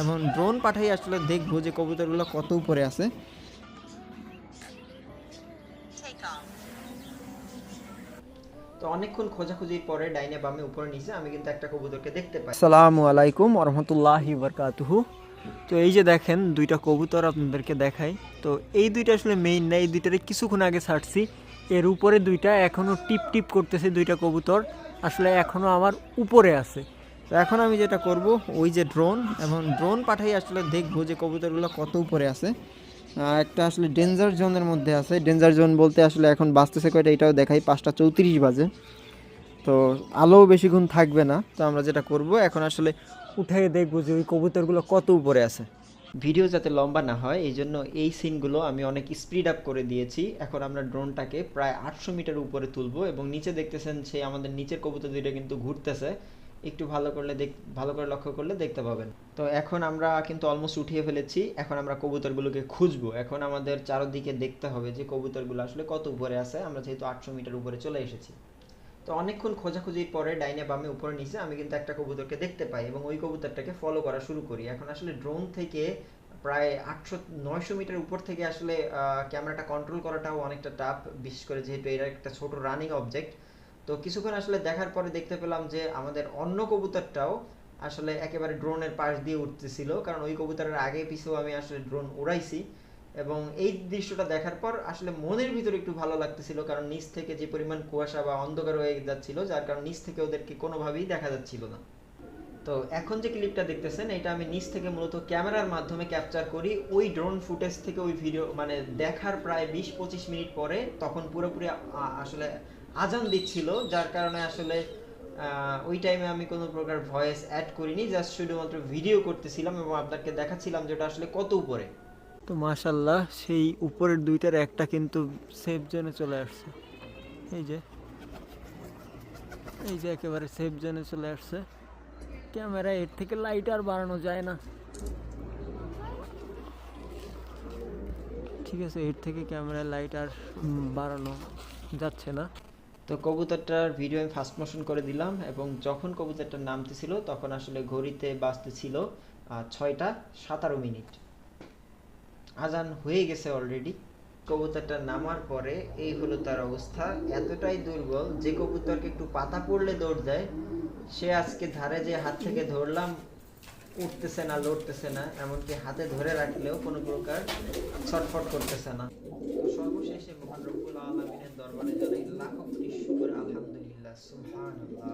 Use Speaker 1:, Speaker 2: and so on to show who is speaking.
Speaker 1: এবং ড্রোন পাঠাই আসলে দেখবো যে কবুতরগুলো কত উপরে আছে। তো অনেকক্ষণ খোঁজাখুঁজির পরে ডাইনে বামে উপরে নিচে আমি কিন্তু একটা কবুতরকে দেখতে পাই। আসসালামু আলাইকুম ওয়া রাহমাতুল্লাহি ওয়া বারাকাতুহু। তো এই যে দেখেন দুইটা কবুতর আপনাদেরকে দেখাই। তো এই দুইটা আসলে মেইন না, এই দুইটারে কিছুক্ষণ আগে ছাড়ছি। এর উপরে দুইটা এখনও টিপ টিপ করতেছে, দুইটা কবুতর আসলে এখনও আমার উপরে আছে। তো এখন আমি যেটা করব, ওই যে ড্রোন, এবং ড্রোন পাঠাই আসলে দেখবো যে কবুতরগুলো কত উপরে আছে। একটা আসলে ডেঞ্জার জোনের মধ্যে আছে। ডেঞ্জার জোন বলতে আসলে এখন বাজতেছে কয়টা এটাও দেখাই, 5:34 বাজে। তো আলোও বেশিক্ষণ থাকবে না। তো আমরা যেটা করব এখন আসলে উঠে দেখবো যে ওই কবুতরগুলো কত উপরে আছে। ভিডিও যাতে লম্বা না হয় এই জন্য এই সিনগুলো আমি অনেক স্পিড আপ করে দিয়েছি। এখন আমরা ড্রোনটাকে প্রায় 800 মিটার উপরে তুলবো এবং নিচে দেখতেছেন সেই আমাদের নিচের কবুতর দুইটা কিন্তু ঘুরতেছে। একটু ভালো করে লক্ষ্য করলে দেখতে পাবেন। তো এখন আমরা কিন্তু অলমোস্ট উঠিয়ে ফেলেছি। এখন আমরা কবুতরগুলোকে খুঁজবো। এখন আমাদের চারদিকে দেখতে হবে যে কবুতরগুলো আসলে কত উপরে আছে। আমরা যেহেতু 800 মিটার উপরে চলে এসেছি। তো অনেকক্ষণ খোঁজাখুঁজির পরে ডাইনে বামে উপরে নিচে আমি কিন্তু একটা কবুতরকে দেখতে পাই এবং ওই কবুতরটাকে ফলো করা শুরু করি। এখন আসলে ড্রোন থেকে প্রায় 800-900 মিটার উপর থেকে আসলে ক্যামেরাটা কন্ট্রোল করাটাও অনেকটা টাফ, বিশেষ করে যেহেতু এটা একটা ছোট রানিং অবজেক্ট। তো কিছুক্ষণ আসলে দেখার পরে দেখতে পেলাম যে আমাদের অন্য কবুতরটাও আসলে একেবারে ড্রোনের পাশ দিয়ে উঠতেছিল, কারণ ওই কবুতরের আগে পিছেও আমি আসলে ড্রোন উড়াইছি। এবং এই দৃশ্যটা দেখার পর আসলে মনের ভিতরে একটু ভালো লাগতেছিল, কারণ নিচ থেকে যে পরিমাণ কুয়াশা বা অন্ধকার হয়ে যাচ্ছিল, যার কারণ নিচ থেকে ওদেরকে কোনোভাবেই দেখা যাচ্ছিল না। তো এখন যে ক্লিপটা দেখতেছেন এটা আমি নিচ থেকে মূলত ক্যামেরার মাধ্যমে ক্যাপচার করি। ওই ড্রোন ফুটেজ থেকে ওই ভিডিও মানে দেখার প্রায় 20-25 মিনিট পরে তখন পুরোপুরি আসলে আজান দিচ্ছিল, যার কারণে আসলে ওই টাইমে আমি কোনো প্রকার ভয়েস অ্যাড করিনি, জাস্ট শুধুমাত্র ভিডিও করতেছিলাম এবং আপনাকে দেখাচ্ছিলাম যে ওটা আসলে কত উপরে। তো মাশাল্লাহ সেই উপরের দুইটার একটা কিন্তু সেফ জোনে চলে আসছে। এই যে একেবারে সেফ জোনে চলে আসছে। ক্যামেরা এর থেকে লাইট আর বাড়ানো যায় না, ঠিক আছে, এর থেকে ক্যামেরার লাইট আর বাড়ানো যাচ্ছে না। তো কবুতরটার ভিডিও আমি ফাস্ট মোশন করে দিলাম এবং যখন কবুতরটা নামতেছিল তখন আসলে ঘড়িতে বাজতেছিল 6:17 আজান হয়ে গেছে অলরেডি। কবুতরটা নামার পরে এই হলো তার অবস্থা। এতটাই দুর্বল যে কবুতরকে একটু পাতা পড়লে দৌড় দেয়, সে আজকে ধারে যে হাত থেকে ধরলাম উঠতেছে না, লড়তেছে না, এমনকি হাতে ধরে রাখলেও কোনো প্রকার ছটফট করতেছে না। তো সর্বশেষে মহান রব্বুল আলামিনের দরবারে জানাই লাখো কোটি শুকর, আলহামদুলিল্লাহ, সুবহানাল্লাহ।